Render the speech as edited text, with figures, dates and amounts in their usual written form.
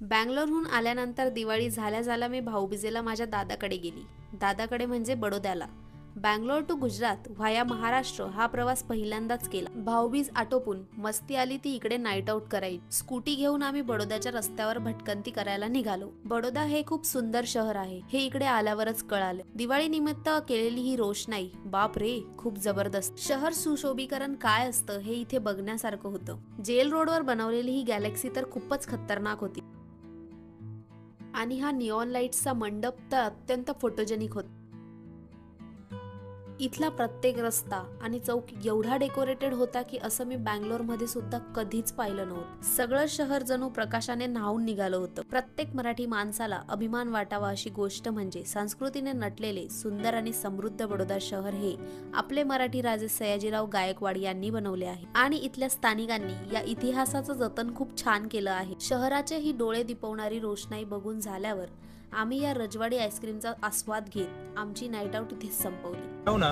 बंगलोरहून आल्यानंतर दिवाळी झाल्या मी भाऊबीजेला माझ्या दादाकडे गेली. दादाकडे म्हणजे बडोद्याला. बंगलोर टू गुजरात व्हाया महाराष्ट्र हा प्रवास पहिल्यांदाच केला. भाऊबीज आटोपून मस्ती आली ती इकडे नाईट आउट करायची. स्कूटी घेऊन आम्ही बडोद्याच्या रस्त्यावर भटकंती करायला निघालो. बडोदा हे खूप सुंदर शहर आहे हे इकडे आल्यावरच कळाले. दिवाळी निमित्त केलेली ही रोषणाई बाप रे खूप जबरदस्त. शहर सुशोभीकरण काय असतं हे इथे बघण्यासारखं होतं. जेल रोडवर बनवलेली ही गॅलेक्सी तर खूपच खतरनाक होती. आणि हा निऑन लाईट्सचा मंडप तर अत्यंत फोटोजेनिक होता. इथला प्रत्येक रस्ता आणि चौक एवढा डेकोरेटेड होता की असं मी बंगलोर मध्ये सुद्धा कधीच पाहिलं नव्हतं. सगळं शहर जणू प्रकाशाने न्हावून निघालं होतं. प्रत्येक मराठी माणसाला अभिमान वाटावा अशी गोष्ट म्हणजे संस्कृतीने नटलेले सुंदर आणि समृद्ध बडोदा शहर हे आपले मराठी राजे सयाजीराव गायकवाड यांनी बनवले आहे आणि इथल्या स्थानिकांनी या इतिहासाचं जतन खूप छान केलं आहे. शहराचे ही डोळे दिपवणारी रोषणाई बघून झाल्यावर आम्ही या रजवाडी आईस्क्रीमचा आस्वाद घेत आमची नाईट आउट इथेच संपवली. हो ना.